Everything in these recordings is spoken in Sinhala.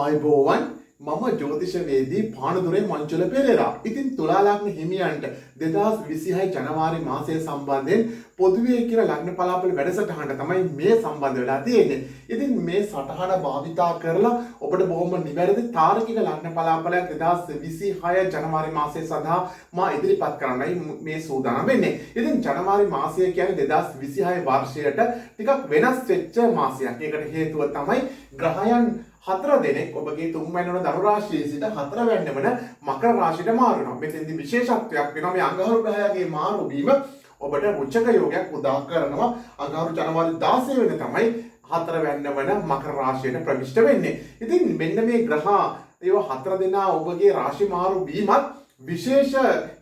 ආයුබෝවන් මම ජ්‍යොතිෂවේදී පානදුරේ මංචුල පෙරේරා. ඉතින් තුලා ලග්න හිමියන්ට 2026 ජනවාරි මාසය සම්බන්ධයෙන් පොදුවේ කියන ලග්න පලාපල වැඩසටහනට තමයි මේ සම්බන්ධ වෙලා තියෙන්නේ. ඉතින් මේ සටහන භාවිතා කරලා ඔබට බොහොම නිවැරදි තාර්කික ලග්න පලාපලයක් 2026 ජනවාරි මාසය සඳහා මා ඉදිරිපත් කරන්නයි මේ සූදානම් වෙන්නේ. ඉතින් ජනවාරි මාසය කියන්නේ 2026 වර්ෂයට ටිකක් වෙනස් වෙච්ච මාසයක්. ඒකට හේතුව තමයි ග්‍රහයන් 4 දෙනෙක් ඔබගේ තුන්වැනි වන ධනු රාශියේ සිට 4 වැන්න වන මකර රාශියට මාරු වෙනවා. මෙතෙන්දී විශේෂත්වයක් වෙනවා මේ අඟහරු ග්‍රහයාගේ මාරු වීම ඔබට රුචක යෝගයක් උදා කරනවා. අඟහරු ජනවාරි 16 වෙනිදා තමයි 4 වැන්න වන මකර රාශියට ප්‍රවිෂ්ඨ වෙන්නේ. ඉතින් මෙන්න මේ ග්‍රහ ඒව 4 දෙනා ඔබගේ රාශි මාරු වීමත් විශේෂ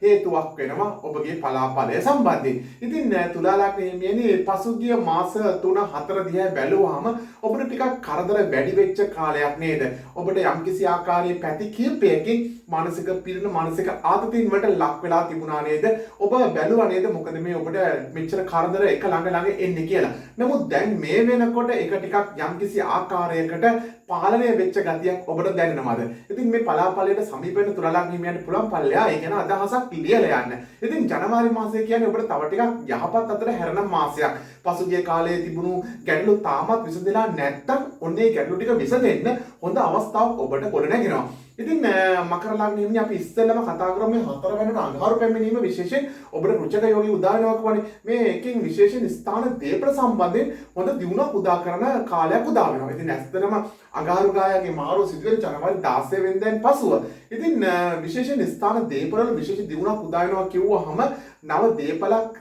හේතුවක් වෙනවා ඔබගේ පලාපලය සම්බන්ධයෙන්. ඉතින් තුලා ලග්න හිමියනේ පසුගිය මාස 3-4 දිහා බැලුවාම ඔබට ටිකක් කරදර වැඩි වෙච්ච කාලයක් නේද? ඔබට යම්කිසි ආකාරයේ පැති කිහිපයකින් මානසික පීඩන මානසික ආතතින් වලට ලක් වෙලා තිබුණා නේද? ඔබ බැලුවා නේද මොකද මේ ඔබට මෙච්චර කරදර එක ළඟ එන්නේ කියලා. නමුත් දැන් මේ වෙනකොට ඒක ටිකක් යම්කිසි ආකාරයකට පාලනය වෙච්ච ගතියක් ඔබට දැනෙනවද? ඉතින් මේ පලාපලයට සමීප වෙන තුලා ලග්න හිමියන්ට පුළුවන් පල්ලෙහා ඒ කියන අදහසක් ලියලා යන්න. ඉතින් ජනවාරි මාසය කියන්නේ ඔබට තව ටිකක් යහපත් අතර හැරෙන මාසයක්. පසුගිය කාලයේ තිබුණු ගැටලු තාමත් විසඳලා නැත්තම් ඔන්නේ ගැටලු ටික විසඳෙන්න හොඳ අවස්ථාවක් ඔබට ගොඩ නැගෙනවා. ඉතින් මකර ලග්න හිමියන් අපි ඉස්සෙල්ලම කතා කරමු මේ 4 වෙනිදා අඟහරු පැමිණීම විශේෂයෙන් ඔබට රුචක යෝගී උදා වෙනවා කියන්නේ මේ එකකින් විශේෂයෙන් ස්ථාන දීප්‍ර සම්බන්ධයෙන් හොඳ දියුණුවක් උදා කරන කාලයක් උදා වෙනවා. ඉතින් ඇත්තටම අඟහරු ගායගේ මාරු සිදුවෙන ජනවාරි 16 වෙනිදාන් පසුව ඉතින් විශේෂයෙන් ස්ථාන දීප්‍ර වල විශේෂ දියුණුවක් උදා වෙනවා කිව්වහම නව දීපලක්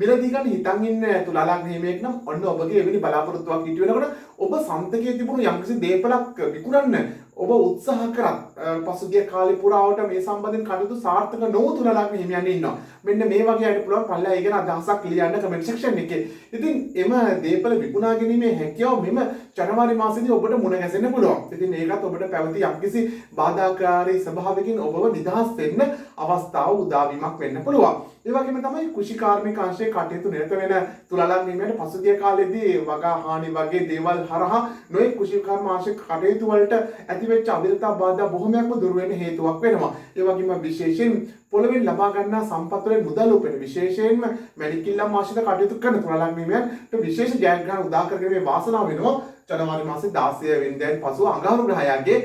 මිලදී ගන්න හිතන් ඉන්න තුලා ලග්න හිමියෙක් නම් ඔන්න ඔබගේ එවැනි බලාපොරොත්තුවක් ඉටු වෙනකොට ඔබ සම්තකයේ තිබුණු යම්කිසි දීපලක් විකුණන්න ඔබ උත්සාහ කරත් පසුගිය කාලේ පුරාවට මේ සම්බන්ධයෙන් කටයුතු සාර්ථක නොවු තුලා ලග්න හිමියන් ඉන්නවා. මෙන්න මේ වගේ අයට පුළුවන් පල්ලා ඒ ගැන අදහසක් ලියන්න කමෙන්ට් සෙක්ෂන් එකේ. ඉතින් එම දීපල විකුණා ගැනීමේ හැකියාව මෙම ජනවාරි මාසෙදී ඔබට මුණ ගැසෙන්න පුළුවන්. ඉතින් ඒකත් ඔබට පැවති යම්කිසි බාධාකාරී ස්වභාවයකින් ඔබව නිදහස් වෙන්න අවස්ථාව උදා වීමක් වෙන්න පුළුවන්. ඒ වගේම තමයි කෘෂිකාර්මික අංශයේ කටයුතු නිරත වෙන තුලා ලග්න හිමියන්ට පසුගිය කාලෙදී වගා හානි වගේ දේවල් හරහා නොයෙක් කෘෂිකාර්ම අංශයේ කටයුතු වලට ඇතිවෙච්ච අවිරතා බාධා බොහොමයක්ම දුර වෙන්න හේතුවක් වෙනවා. ඒ වගේම විශේෂයෙන් පොළවෙන් ලබා ගන්නා සම්පත් වලින් මුදල් උපයන විශේෂයෙන්ම මැඩිකිල්ලම් ආශ්‍රිත කටයුතු කරන තුලා ලග්න හිමියන්ට විශේෂ ජයග්‍රහණ උදා කරගෙන මේ වාසනාව වෙනවා. ජනවාරි මාසේ 16 වෙනිදාන් පසුව අඟහරු ග්‍රහයාගේ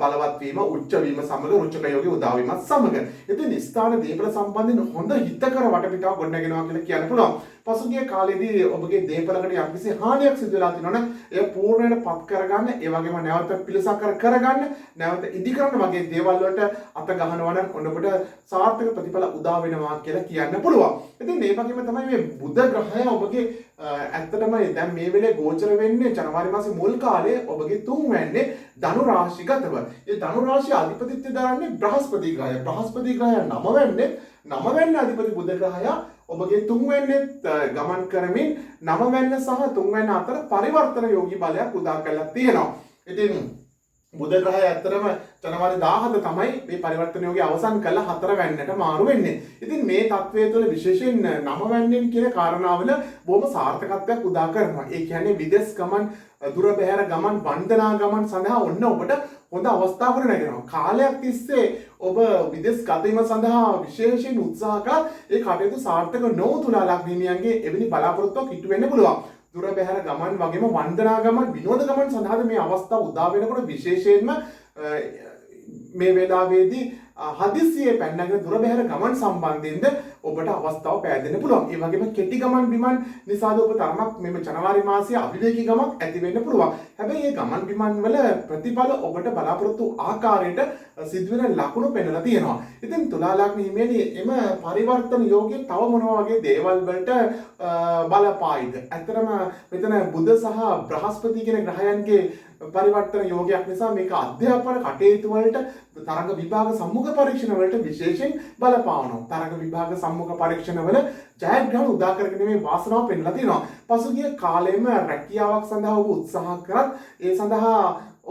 බලවත් වීම උච්ච වීම සමග රුචක යෝගී උදා වීමත් සමග ඉතින් ස්ථාන දීපල සම්බන්ධයෙන් හොඳ හිතකර වටපිටාවක් ගොඩනගෙනවා කියලා කියන්න පුළුවන්. පසුගිය කාලේදී ඔබගේ දීපලකට යම්කිසි හානියක් සිදු වෙලා තිනවනම් එය පූර්ණයට පත් කරගන්න, ඒ වගේම නැවත පිළිසකර කරගන්න, නැවත ඉදි කරන වගේ දේවල් වලට අත ගහනවා නම් ඔන්න ඔබට සාර්ථක ප්‍රතිඵල උදා වෙනවා කියලා කියන්න පුළුවන්. ඉතින් මේ වගේම තමයි මේ බුධ ග්‍රහය ඔබගේ ඇත්තටම දැන් මේ වෙලේ ගෝචර වෙන්නේ ජනවාරි මාසේ මුල් කාලයේ ඔබගේ 3 වැන්නේ ධනු රාශිගතව. ඒ ධනු රාශිය අධිපතිත්වය දරන්නේ බ්‍රහස්පති ග්‍රහය. බ්‍රහස්පති ග්‍රහය 9 වැන්නේ 9 වැන්න අධිපති බුධ ග්‍රහය ඔබගේ 3 වැන්නේත් ගමන් කරමින් 9 වැන්න සහ 3 වැන්න අතර පරිවර්තන යෝගී බලයක් උදා කරලා තියෙනවා. ඉතින් බුධ ග්‍රහය ඇත්තටම ජනවාරි 17 තමයි මේ පරිවර්තන යෝගය අවසන් කළා 4 වැන්නට මාරු වෙන්නේ. ඉතින් මේ තත්වයේ තුළ විශේෂයෙන් 9 වැන්නෙන් කියන කාරණාවල බොහොම සාර්ථකත්වයක් උදා කරනවා. ඒ කියන්නේ විදේශ ගමන්, දුර බැහැර ගමන්, වන්දනා ගමන් සඳහා ඔන්න ඔබට හොඳ අවස්ථාවක් නැගෙනවා. කාලයක් තිස්සේ ඔබ විදේශ ගත වීම සඳහා විශේෂයෙන් උත්සාහ කළා ඒ කටයුතු සාර්ථක නොවු තුලා ලග්න හිමියන්ගේ එවැනි බලාපොරොත්තුවක් ඉටු වෙන්න පුළුවන්. දුර බැහැර ගමන් වගේම වන්දනා ගමන්, විනෝද ගමන් සඳහා මේ අවස්ථාව උදා වෙනකොට විශේෂයෙන්ම මේ වේලාවේදී හදිසියේ පැනනගෙන දුර බැහැර ගමන් සම්බන්ධයෙන්ද ඔබට අවස්ථාව පෑදෙන්න පුළුවන්. ඒ වගේම කෙටි ගමන් බිමන් නිසාද ඔබ තරමක් මේ ජනවාරි මාසයේ අවිවේකී ගමක් ඇති වෙන්න පුළුවන්. හැබැයි මේ ගමන් බිමන් වල ප්‍රතිඵල ඔබට බලාපොරොත්තු ආකාරයට සිදුවෙන ලකුණු පෙන්වලා තියෙනවා. ඉතින් තුලා ලග්න හිමියනි එම පරිවර්තන යෝගයේ තව මොනවා වගේ දේවල් වලට බලපායිද? ඇත්තටම මෙතන බුධ සහ බ්‍රහස්පති කියන ග්‍රහයන්ගේ පරිවර්තන යෝගයක් නිසා මේක අධ්‍යාපන කටයුතු වලට තරඟ විභාග සම්මුඛ පරීක්ෂණ වලට විශේෂයෙන් බලපාවනවා. තරඟ විභාග සම්මුඛ පරීක්ෂණ වල ජයග්‍රහණ උදා කරගෙන මේ වාසනාව පෙන්වලා තියෙනවා. පසුගිය කාලෙම රැකියාවක් සඳහා ඔබ උත්සාහ කරත් ඒ සඳහා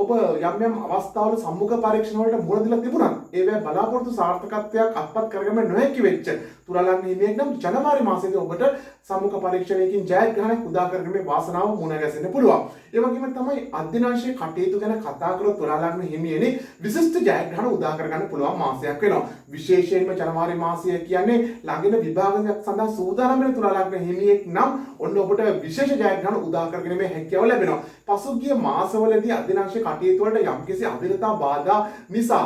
ඔබ යම් අවස්ථාවල සම්මුඛ පරීක්ෂණ වලට මුහුණ දීලා තිබුණා. ඒවැ බලාපොරොත්තු සාර්ථකත්වයක් අත්පත් කරගන්න නොහැකි වෙච්ච තුලා ලග්න හිමියෙක් නම් ජනවාරි මාසයේදී ඔබට සම්මුඛ පරීක්ෂණයකින් ජයග්‍රහණයක් උදා කරගෙන මේ වාසනාව මුණ ගැසෙන්න පුළුවන්. ඒ වගේම තමයි අධ්‍යනාංශයේ කටයුතු ගැන කතා කරලා තුලා ලග්න හිමියනේ විශිෂ්ට ජයග්‍රහණ උදා කරගන්න පුළුවන් මාසයක් වෙනවා. විශේෂයෙන්ම ජනවාරි මාසය කියන්නේ ළඟින විභාගයක් සඳහා සූදානම් වෙන තුලා ලග්න හිමියෙක් නම් ඔන්න ඔබට විශේෂ ජයග්‍රහණ උදා කරගෙන මේ හැකියාව ලැබෙනවා. පසුගිය මාසවලදී අධ්‍යනාංශ කටයුතු වලට යම්කිසි අවිරතා බාධා නිසා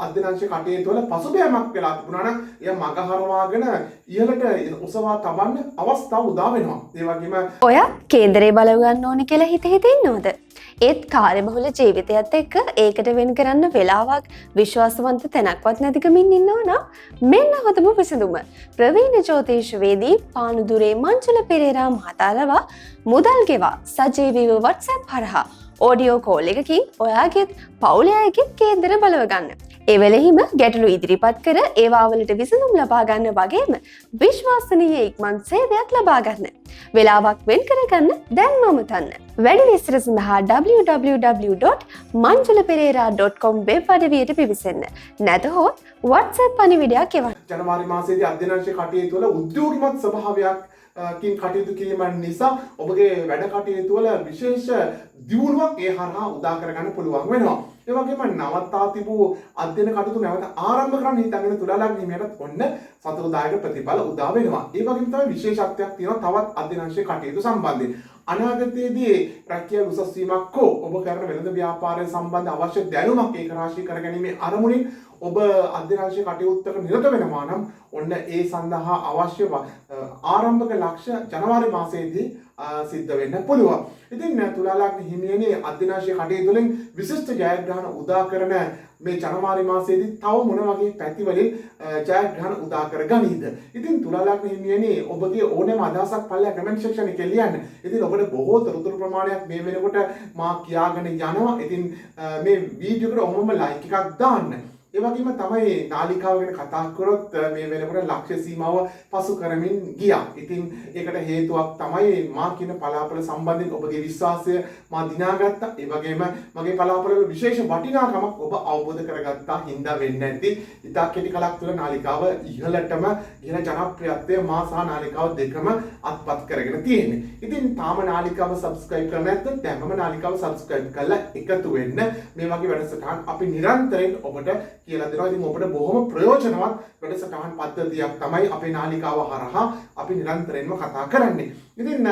අධ්‍යනාංශ කටයුතු වල පසුබෑමක් වෙලා තිබුණා නම් එය මග හරවාගෙන ඉහළට ඔසවා තබන්න අවස්ථාව උදා වෙනවා. ඒ වගේම ඔයා කේන්දරේ බලව ගන්න ඕනේ කියලා හිත ඉන්නවද? ඒත් කාර්යබහුල ජීවිතයත් එක්ක ඒකට වෙන් කරන්න වෙලාවක් විශ්වාසවන්ත තැනක්වත් නැතිකමින් ඉන්නවා නම් මෙන්න හොඳම විසඳුම. ප්‍රවීණ ජ්‍යොතිෂවේදී පානුදුරේ මංජුල පෙරේරා මහතා ලවා මුදල් ගෙවා සජීවීව WhatsApp හරහා ඔඩියෝ කෝල් එකකින් ඔයාගෙත් පවුලේ අයගෙත් කේන්දර බලව ගන්න. ඒ වෙලෙහිම ගැටලු ඉදිරිපත් කර ඒවා වලට විසඳුම් ලබා ගන්න වගේම විශ්වාසනීය ඉක්මන් සේවයක් ලබා ගන්න. වෙලාවක් වෙන් කරගන්න දැන්ම අමතන්න. වැඩි විස්තර සඳහා www.manjulaperera.com වෙබ් අඩවියට පිවිසෙන්න. නැතහොත් WhatsApp පණිවිඩයක් එවන්න. ජනවාරි මාසයේදී අධ්‍යනාංශ කටයුතු වල උද්‍යෝගිමත් ස්වභාවයක් කින් කටයුතු කිරීම නිසා ඔබගේ වැඩ කටයුතු වල විශේෂ දියුණුවක් ඒ හරහා උදා කරගන්න පුළුවන් වෙනවා. ඒ වගේම නවත්තා තිබූ අධ්‍යයන කටයුතු නැවත ආරම්භ කරන්න හිතගෙන තුලා ලග්න හිමියන්ට ඔන්න සතුටුදායක ප්‍රතිඵල උදා වෙනවා. ඒ වගේම තමයි විශේෂත්වයක් තියෙනවා තවත් අධ්‍යනාංශ කටයුතු සම්බන්ධයෙන්. අනාගතයේදී රැකියාව උසස් වීමක් හෝ ඔබ කරන වෙළඳ ව්‍යාපාරය සම්බන්ධ අවශ්‍ය දැනුමක් ඒකරාශී කරගැනීමේ අරමුණින් ඔබ අධ්‍යනාංශ කටයුත්තක නිරත වෙනවා නම් ඔන්න ඒ සඳහා අවශ්‍ය ආරම්භක ලක්ෂ්‍ය ජනවාරි මාසයේදී සිද්ධ වෙන්න පුළුවන්. ඉතින් තුලා ලග්න හිමියනේ අධ්‍යනාංශ කටයුතු වලින් විශිෂ්ට ජයග්‍රහණ උදා කරන මේ ජනවාරි මාසයේදී තව මොන වගේ පැතිවලින් ජයග්‍රහණ උදා කර ගනීද? ඉතින් තුලා ලග්න හිමියනේ ඔබගේ ඕනෑම අදහසක් පල්ලා කමෙන්ට් සෙක්ෂන් එකේ ලියන්න. ඉතින් ඔබට බොහෝ තොරතුරු ප්‍රමාණයක් මේ වෙනකොට මා කියාගෙන යනවා. ඉතින් මේ වීඩියෝ එකට ඔහොමම ලයික් එකක් දාන්න. ඒ වගේම තමයි නාලිකාව ගැන කතා කරොත් මේ වෙනකොට ලක්ෂ්‍ය සීමාව පසු කරමින් ගියා. ඉතින් ඒකට හේතුවක් තමයි මා කියන පලාපල සම්බන්ධයෙන් ඔබගේ විශ්වාසය මා දිනාගත්තා. ඒ වගේම මගේ පලාපල වල විශේෂ වටිනාකමක් ඔබ අවබෝධ කරගත්තා හින්දා වෙන්නේ නැති. ඉතා කෙටි කලක් තුළ නාලිකාව ඉහළටම ගෙන ජනප්‍රියත්වය මා සහ නාලිකාව දෙකම අත්පත් කරගෙන තියෙන්නේ. ඉතින් තාම නාලිකාව subscribe කරලා නැත්නම් දැන්ම නාලිකාව subscribe කරලා එකතු වෙන්න. මේ වගේ වැඩසටහන් අපි නිරන්තරයෙන් ඔබට කියලා දෙනවා. ඉතින් ඔබට බොහොම ප්‍රයෝජනවත් වැඩසටහන් පද්ධතියක් තමයි අපේ නාලිකාව හරහා අපි නිරන්තරයෙන්ම කතා කරන්නේ. ඉතින්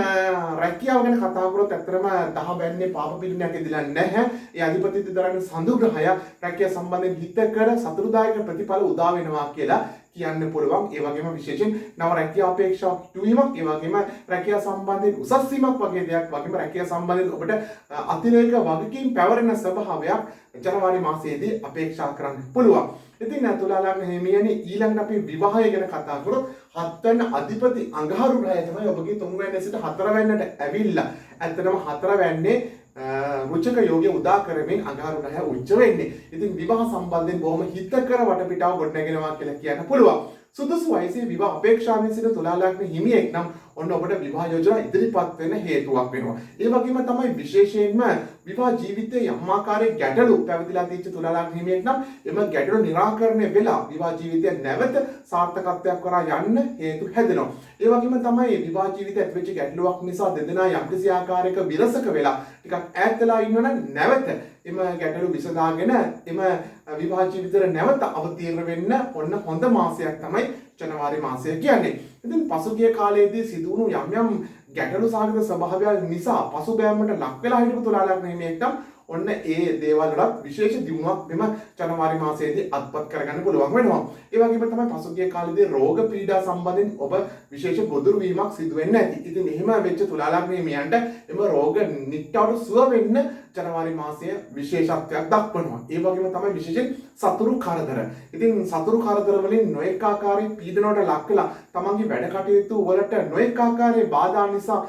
රැකියාව ගැන කතා කරොත් ඇත්තටම දහ බැන්නේ පාප පිළිණයක් ඉදලා නැහැ. ඒ අධිපතිත්ව දරන සඳුග්‍රහය රැකියාව සම්බන්ධයෙන් හිතකර සතුටුදායක ප්‍රතිඵල උදා වෙනවා කියලා කියන්න පුළුවන්. ඒ වගේම විශේෂයෙන් නව රැකියාව අපේක්ෂාවක් ඉටුවීමක්, ඒ වගේම රැකියාව සම්බන්ධයෙන් උසස් වීමක් වගේ දෙයක් වගේම රැකියාව සම්බන්ධයෙන් ඔබට අතිරේක වගකීම් පැවරෙන ස්වභාවයක් ජනවාරි මාසයේදී අපේක්ෂා කරන්න පුළුවන්. ඉතින් තුලා ලග්න හිමියනි ඊළඟට අපි විවාහය ගැන කතා කරොත් 7 වෙනි අධිපති අඟහරු ග්‍රහය තමයි ඔබගේ 3 වෙනි සිට 4 වෙනිට ඇවිල්ලා. ඇත්තටම 4 වෙන්නේ රුචක යෝගය උදා කරමින් අඟහරු ග්‍රහය උච්ච වෙන්නේ. ඉතින් විවාහ සම්බන්ධයෙන් බොහොම හිතකර වටපිටාව ගොඩනගෙනවා කියලා කියන්න පුළුවන්. සුදුසු වයසේ විවාහ අපේක්ෂාවෙන් සිට තුලා ලග්න හිමියෙක් නම් ඔන්න ඔබට විවාහ යෝජනා ඉදිරිපත් වෙන්න හේතුවක් වෙනවා. ඒ වගේම තමයි විශේෂයෙන්ම විවාහ ජීවිතයේ යම් ආකාරයේ ගැටලු පැවතිලා තියෙච්ච තුලා ලග්න හිමියෙක් නම් එම ගැටලු निराකරණය වෙලා විවාහ ජීවිතය නැවත සාර්ථකත්වයක් කරා යන්න හේතු හැදෙනවා. ඒ වගේම තමයි විවාහ ජීවිතය ඇතිවෙච්ච ගැටලුවක් නිසා දෙදෙනා යම්කිසි ආකාරයක විරසක වෙලා ටිකක් ඈත් වෙලා ඉන්නවනම් නැවත එම ගැටලු විසඳාගෙන එම විවාහ ජීවිතේ නැවත අවතීර්ණ වෙන්න ඔන්න හොඳ මාසයක් තමයි ජනවාරි මාසය කියන්නේ. ඉතින් පසුගිය කාලයේදී සිදුවුණු යම් ගැටලු සහගත ස්වභාවයන් නිසා පසුබෑමකට ලක් වෙලා හිටපු තුලා ලග්න හිමියෙක් නම් ඔන්න ඒ දේවල් වලත් විශේෂ දියුණුවක් මෙම ජනවාරි මාසයේදී අත්පත් කරගන්න පුළුවන් වෙනවා. ඒ වගේම තමයි පසුගිය කාලේදී රෝග පීඩා සම්බන්ධයෙන් ඔබ විශේෂ ගොදුරු වීමක් සිදු වෙන්නේ නැති. ඉතින් එහෙම වෙච්ච තුලා ලග්න හිමියන්ට එම රෝග නිට්ටවට සුව වෙන්න ජනවාරි මාසය විශේෂත්වයක් දක්වනවා. ඒ වගේම තමයි විශේෂයෙන් සතුරු කරදර. ඉතින් සතුරු කරදර වලින් නොඑක ආකාරයේ පීඩනවලට ලක් වෙලා තමන්ගේ වැඩ කටයුතු වලට නොඑක ආකාරයේ බාධා නිසා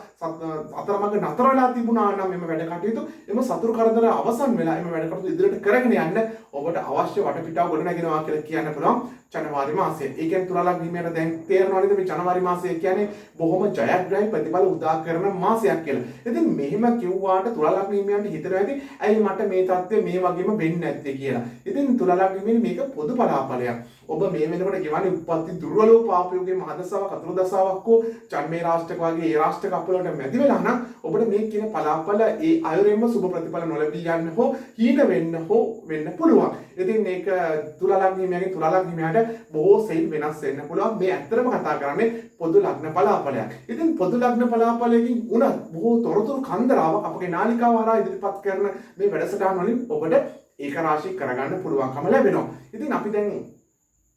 අතරමඟ නතර වෙලා තිබුණා නම් එම වැඩ කටයුතු එම සතුරු කරදර අවසන් වෙලා එම වැඩ කටයුතු ඉදිරියට කරගෙන යන්න ඔබට අවශ්‍ය වටපිටාව ගොඩනගෙනවා කියලා කියන්න පුළුවන් ජනවාරි මාසය. ඒ කියන්නේ තුලා ලග්න හිමියන්ට දැන් තේරෙනවා නේද මේ ජනවාරි මාසය කියන්නේ බොහොම ජයග්‍රහී ප්‍රතිඵල උදා කරන මාසයක් කියලා. ඉතින් මෙහෙම කිව්වාට තුලා ලග්න හිමියන්ට හිතනවා ඇති ඇයි මට මේ தත්ත්වය මේ වගේම වෙන්නේ නැත්තේ කියලා. ඉතින් තුලා ලග්න හිමියන් මේක පොදු පලාපලයක්. ඔබ මේ වෙනකොට ගෙවන්නේ උප්පත්ති දුර්වලව පාපයෝගේ මහදසාවක් අතුරු දසාවක් හෝ ජන්මේ රාෂ්ටක වගේ ඒ රාෂ්ටක අපලවලට මැදි වෙලා නම් ඔබට මේ කියන පලාපල ඒ අයුරෙන්ම සුබ ප්‍රතිඵල නොලැබී යන්න හෝ හීන වෙන්න පුළුවන්. ඉතින් මේක තුලා ලග්න හිමියගේ තුලා ලග්න හිමියාට බොහෝ සෙයින් වෙනස් වෙන්න පුළුවන්. මේ ඇත්තටම කතා කරන්නේ පොදු ලග්න පලාපලයක්. ඉතින් පොදු ලග්න පලාපලයකින් උනත් බොහෝ තොරතුරු කන්දරාවක් අපගේ නාලිකාව හරහා ඉදිරිපත් කරන මේ වැඩසටහන් වලින් ඔබට ඒක රාශී කරගන්න පුළුවන්කම ලැබෙනවා. ඉතින් අපි දැන්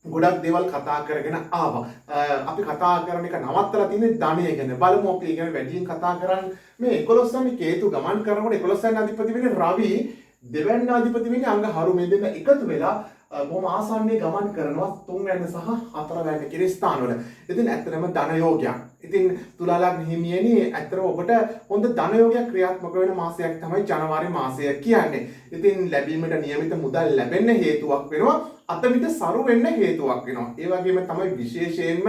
ගොඩක් දේවල් කතා කරගෙන ආවා. අපි කතා කරන එක නවත්තලා තියෙන්නේ ධනය ගැන. බලමු අපි ඒ ගැන වැඩියෙන් කතා කරන්නේ. මේ 11 වෙනි කේතු ගමන් කරනකොට 11 වෙනි අධිපති වෙන්නේ රවි, දෙවැන්න අධිපති වෙන්නේ අංග හරු මේ දෙන්න එකතු වෙලා බොහොම ආසන්නයේ ගමන් කරනවා 3 වෙනි සහ 4 වෙනි කියන ස්ථානවල. ඉතින් ඇත්තටම ධන යෝගයක්. ඉතින් තුලා ලග්න හිමියනි ඇත්තටම ඔබට හොඳ ධන යෝගයක් ක්‍රියාත්මක වෙන මාසයක් තමයි ජනවාරි මාසය කියන්නේ. ඉතින් ලැබීමට නියමිත මුදල් ලැබෙන්න හේතුවක් වෙනවා. අතමිට සරු වෙන්න හේතුවක් වෙනවා. ඒ වගේම තමයි විශේෂයෙන්ම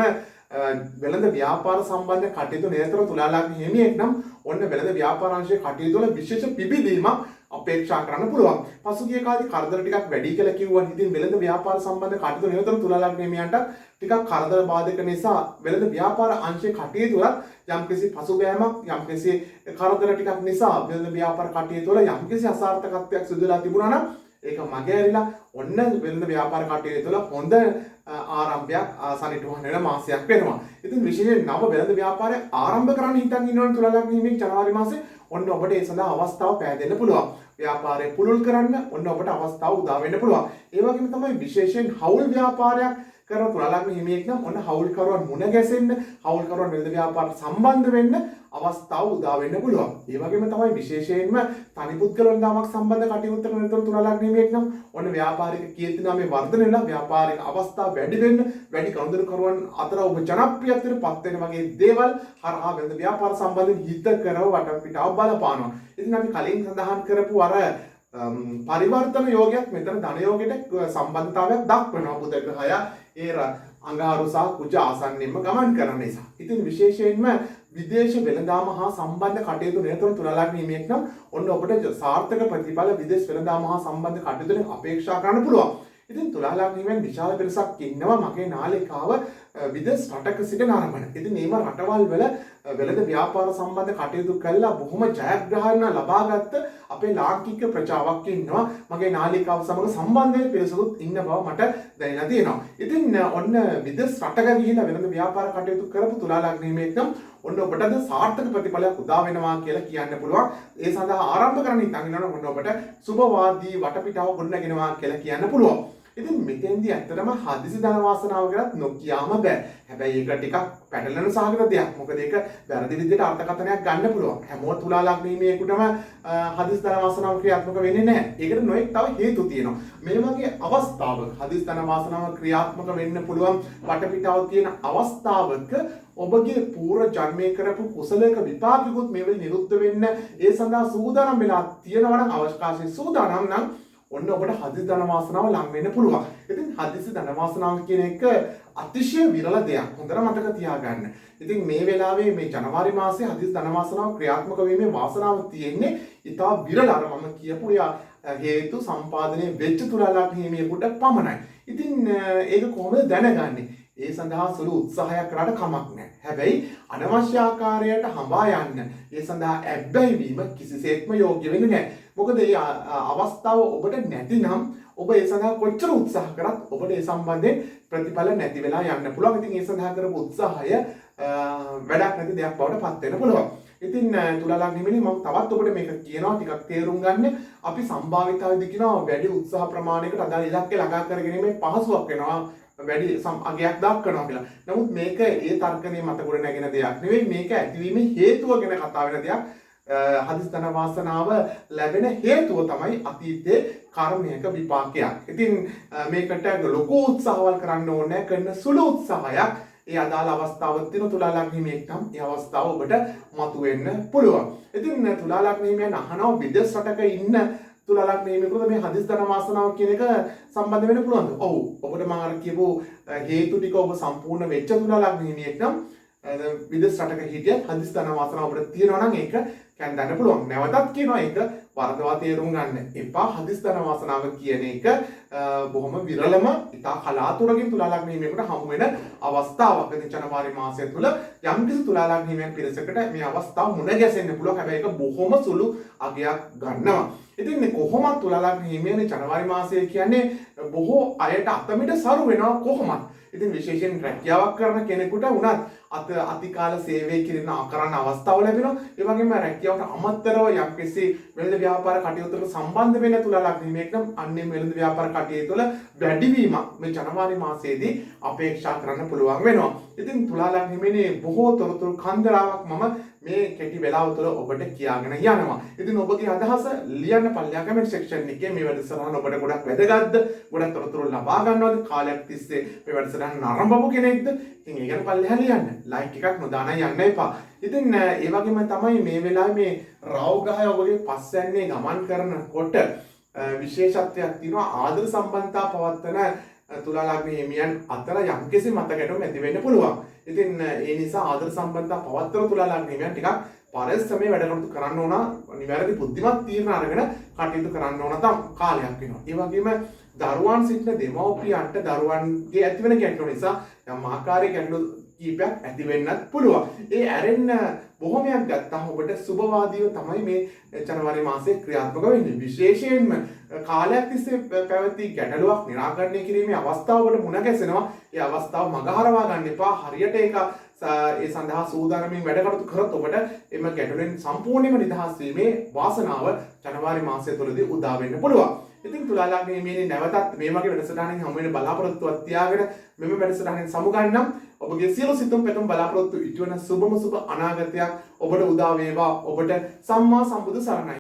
වෙළඳ ව්‍යාපාර සම්බන්ධ කටයුතු නිරතව තුලා ලග්න හිමියෙක් නම් ඔන්න වෙළඳ ව්‍යාපාර අංශයේ කටයුතු වල විශේෂ පිබිදීමක් අපේක්ෂා කරන්න පුළුවන්. පසුගිය කාලේ කරදර ටිකක් වැඩි කියලා කිව්වා. ඉතින් වෙළඳ ව්‍යාපාර සම්බන්ධ කටයුතු නිරතව තුලා ලග්න හිමියන්ට ටිකක් කරදර බාධක නිසා වෙළඳ ව්‍යාපාර අංශයේ කටයුතු වල යම්කිසි පසුබෑමක් යම්කිසි කරදර ටිකක් නිසා වෙළඳ ව්‍යාපාර කටයුතු වල යම්කිසි අසාර්ථකත්වයක් සිදු වෙලා තිබුණා නම් ඒක මගේ ඇරිලා ඔන්න වෙළඳ ව්‍යාපාර කටයුතු වල හොඳ ආරම්භයක් සනිටුහන් වෙන මාසයක් වෙනවා. ඉතින් විශේෂයෙන් නව වෙළඳ ව්‍යාපාරය ආරම්භ කරන්න හිතන් ඉන්නවනේ තුලා ලග්න හිමියෙක් ජනවාරි මාසේ ඔන්න ඔබට ඒ සඳහා අවස්ථාව පෑදෙන්න පුළුවන්. ව්‍යාපාරය පුළුල් කරන්න ඔන්න ඔබට අවස්ථාව උදා වෙන්න පුළුවන්. ඒ වගේම තමයි විශේෂයෙන් හවුල් ව්‍යාපාරයක් කරන තුලා ලග්න හිමියෙක් නම් ඔන්න හවුල්කරුවන් මුණ ගැසෙන්න, හවුල්කරුවන් වෙළඳ ව්‍යාපාරට සම්බන්ධ වෙන්න අවස්ථාව උදා වෙන්න පුළුවන්. ඒ වගේම තමයි විශේෂයෙන්ම තනි පුද්ගල වළඳාමක් සම්බන්ධ කටයුත්තක නිරත තුලා ලග්න හිමියෙක් නම් ඔන්න ව්‍යාපාරික කීර්තිනාමයේ වර්ධනය වෙලා ව්යාපාරික අවස්ථා වැඩි වෙන්න, වැඩි කඳුරුකරුවන් අතර ඔබ ජනප්‍රියත්වයට පත් වෙන වගේ දේවල් හරහා වෙළඳ ව්‍යාපාර සම්බන්ධයෙන් හිතකරව වටපිටාව බලපානවා. ඉතින් අපි කලින් සඳහන් කරපු අර පරිවර්තන යෝගයක් මෙතන ධන යෝගයට සම්බන්ධතාවයක් දක්වනවා. බුධ ග්‍රහය ඒ අඟහරු සහ කුජ ආසන්නෙම ගමන් කරන නිසා. ඉතින් විශේෂයෙන්ම විදේශ වෙළඳාම හා සම්බන්ධ කටයුතු නිරතව තුලා ලග්න හිමියෙක් නම් ඔන්න ඔබට සාර්ථක ප්‍රතිඵල විදේශ වෙළඳාම හා සම්බන්ධ කටයුතු වලින් අපේක්ෂා කරන්න පුළුවන්. ඉතින් තුලා ලග්න හිමියන් විශාල පිරිසක් ඉන්නවා මගේ නාලිකාව විදේශ රටක සිට නරඹන. ඉතින් මේව රටවල් වල වෙළඳ ව්‍යාපාර සම්බන්ධ කටයුතු කළා බොහොම ජයග්‍රහණ ලබාගත්ත අපේ ලාංකික ප්‍රජාවක් ඉන්නවා. මගේ නාලිකාව සමග සම්බන්ධ වෙන පිරිසකුත් ඉන්න බව මට දැනෙලා තියෙනවා. ඉතින් ඔන්න විදේශ රටක ගිහිලා වෙළඳ ව්‍යාපාර කටයුතු කරපු තුලා ලග්න හිමියෙක් නම් ඔන්න ඔබට සාර්ථක ප්‍රතිඵලයක් උදා වෙනවා කියලා කියන්න පුළුවන්. ඒ සඳහා ආරම්භ කරන්න ඉතින් ඉන්නවනම් ඔන්න ඔබට සුබවාදී වටපිටාව ගොඩනගෙනවා කියලා කියන්න පුළුවන්. ඉතින් මෙතෙන්දී ඇත්තටම හදිසි ධන වාසනාව ගැනත් නොකියාම බෑ. හැබැයි ඒක ටිකක් පැටලෙන සහගත දෙයක්. මොකද ඒක වැරදි විදිහට අර්ථකථනයක් ගන්න පුළුවන්. හැමෝම තුලා ලග්න හිමියෙකුටම හදිසි ධන වාසනාව ක්‍රියාත්මක වෙන්නේ නැහැ. ඒකට නොඑක් තව හේතු තියෙනවා. මේ වගේ අවස්ථාවක හදිසි ධන වාසනාව ක්‍රියාත්මක වෙන්න පුළුවන් වටපිටාව තියෙන අවස්ථාවක ඔබගේ පූර්ව ජන්මයේ කරපු කුසලයක විපාකිකුත් මේ වෙලේ නිරුද්ධ වෙන්න ඒ සඳහා සූදානම් වෙලා තියෙනවා නම් අවකාශයේ සූදානම් නම් ඔන්න ඔබට හදිසි ධන වාසනාව ලං වෙන්න පුළුවන්. ඉතින් හදිසි ධන වාසනාව කියන එක අතිශය විරල දෙයක්. හොඳට මතක තියාගන්න. ඉතින් මේ වෙලාවේ මේ ජනවාරි මාසයේ හදිසි ධන වාසනාව ක්‍රියාත්මක වීමේ වාසනාව තියෙන්නේ ඉතා විරල අර මම කියපු හේතු සම්පාදනය වෙච්ච තුලා ලග්න හිමියෙකුට පමණයි. ඉතින් ඒක කොහොමද දැනගන්නේ? ඒ සඳහා සුළු උත්සාහයක් කරාට කමක් නැහැ. හැබැයි අනවශ්‍ය ආකාරයට හඹා යන්න ඒ සඳහා ඇබ්බැහි වීම කිසිසේත්ම යෝග්‍ය වෙන්නේ නැහැ. මොකද මේ අවස්ථාව ඔබට නැතිනම් ඔබ ඒ සඳහා කොච්චර උත්සාහ කරත් ඔබට ඒ සම්බන්ධයෙන් ප්‍රතිඵල නැති වෙලා යන්න පුළුවන්. ඉතින් ඒ සඳහා කරපු උත්සාහය වැඩක් නැති දෙයක් බවට පත් වෙන්න පුළුවන්. ඉතින් තුලා ලග්න හිමියනි මම තවත් ඔබට මේක කියනවා ටිකක් තේරුම් ගන්න. අපි සම්භාවිතාවේදී කියනවා වැඩි උත්සාහ ප්‍රමාණයකට අදාළ ඉලක්කය ළඟා කර ගැනීමේ පහසුවක් වෙනවා. වැඩි අගයක් දක්වනවා කියලා. නමුත් මේක ඒ තර්කණයේ මත ගොඩ නැගෙන දෙයක් නෙවෙයි. මේක ඇතිවීමේ හේතුව ගැන කතා වෙන දෙයක්. හදිසි ධන වාසනාව ලැබෙන හේතුව තමයි අතීතයේ කර්මයක විපාකයක්. ඉතින් මේකට ලොකු උත්සාහවල් කරන්න ඕනේ. කරන සුළු උත්සාහයක් ඒ අදාළ අවස්ථාවක් තියෙන තුලා ලග්න හිමියෙක් නම් ඒ අවස්ථාව ඔබට මතුවෙන්න පුළුවන්. ඉතින් තුලා ලග්න හිමියන් අහනවා විදේශ රටක ඉන්න තුලා ලග්න හිමියෙකුට මේ හදිසි ධන වාසනාව කියන එක සම්බන්ධ වෙන්න පුළුවන්ද? ඔව්. ඔබට මම අර කියපු හේතු ටික ඔබ සම්පූර්ණ වෙච්ච තුලා ලග්න හිමියෙක් නම් විදේශ රටක හිටියත් හදිසි ධන වාසනාව ඔබට තියෙනවා නම් ඒක කැඳන්න පුළුවන්. නැවතත් කියනවා ඒක වරදවා තේරුම් ගන්න එපා. හදිසි ධන වාසනාව කියන එක බොහොම විරලම ඉතා කලාතුරකින් තුලා ලග්න හිමියෙකුට හමු වෙන අවස්ථාවක්. ඉතින් ජනවාරි මාසය තුල යම්කිසි තුලා ලග්න හිමියන් පිරිසකට මේ අවස්ථාව මුණ ගැසෙන්න පුළුවන්. හැබැයි ඒක බොහොම සුළු අගයක් ගන්නවා. ඉතින් මේ කොහොමද තුලා ලග්න හිමියන් ජනවාරි මාසය කියන්නේ බොහෝ අයට අතමිට සරු වෙනවා කොහොමද? ඉතින් විශේෂයෙන් රැකියාවක් කරන කෙනෙකුට උනත් අතිකාල සේවය කිරීම කරන්න අවස්ථාව ලැබෙනවා. ඒ වගේම රැකියාවට අමතරව යම්කිසි වෙළඳ ව්‍යාපාර කටයුතුවක සම්බන්ධ වෙන තුලා ලග්න හිමියෙක් නම් අන්නේ වෙළඳ ව්‍යාපාර කටයුතු වල වැඩිවීමක් මේ ජනවාරි මාසයේදී අපේක්ෂා කරන්න පුළුවන් වෙනවා. ඉතින් තුලා ලග්න හිමියනේ බොහෝ තොරතුරු කන්දරාවක් මම මේ කෙටි වෙලාව තුළ ඔබට කියාගෙන යනවා. ඉතින් ඔබගේ අදහස ලියන්න පල්ලිය කමෙන්ට් සෙක්ෂන් එකේ. මේ වැඩසටහන ඔබට ගොඩක් වැදගත්ද? ගොඩක් තොරතුරු ලබා ගන්නවද? කාලයක් තිස්සේ මේ වැඩසටහන නරඹපු කෙනෙක්ද? ඉතින් ඒ ගැන පල්ලිය ලියන්න. ලයික් එකක් නොදාන යන්න එපා. ඉතින් ඒ වගේම තමයි මේ වෙලාවේ මේ රාහු ග්‍රහය ඔබගේ පස්සෙන්නේ ගමන් කරනකොට විශේෂත්වයක් තියෙනවා. ආදර සම්බන්ධතා පවත්වන තුලා ලග්න හිමියන් අතර යම්කිසි මතකයකට ඇති වෙන්න පුළුවන්. ඉතින් ඒ නිසා ආදර සම්බන්ධතා පවත්වන තුලා ලග්න හිමියන් ටිකක් පරිස්සමෙන් වැඩ කටයුතු කරන්න ඕන. නිවැරදි බුද්ධිමත් තීරණ අරගෙන කටයුතු කරන්න ඕන කාලයක් වෙනවා. ඒ වගේම දරුවන් සිටින දෙමව්පියන්ට දරුවන්ගේ ඇතිවෙන ගැටලු නිසා යම් ආකාරයක ගැටලු කීපයක් ඇති වෙන්නත් පුළුවන්. ඒ ඇරෙන්න බොහොමයක් ගත්තාම ඔබට සුබවාදීව තමයි මේ ජනවාරි මාසයේ ක්‍රියාත්මක වෙන්නේ. විශේෂයෙන්ම කාලයක් තිස්සේ පැවති ගැටලුවක් निराකරණය කිරීමේ අවස්ථාව ඔබට මුණ ගැසෙනවා. ඒ අවස්ථාව මගහරවා ගන්න එපා. හරියට ඒක ඒ සඳහා සූදානමින් වැඩ කටයුතු කරොත් ඔබට එම ගැටලුවෙන් සම්පූර්ණයෙන්ම නිදහස් වීමේ වාසනාව ජනවාරි මාසය තුළදී උදා වෙන්න පුළුවන්. ඉතින් තුලා ලග්න හිමියනේ නැවතත් මේ වගේ වැඩසටහනකින් හමු වෙන බලාපොරොත්තුවක් තියාගෙන මෙම වැඩසටහනෙන් සමුගන්නම්. ඔබගේ සියලු සිතුම් පැතුම් බලාපොරොත්තු ඉටු වෙන සුබම සුබ අනාගතයක් ඔබට උදා වේවා. ඔබට සම්මා සම්බුදු සරණයි.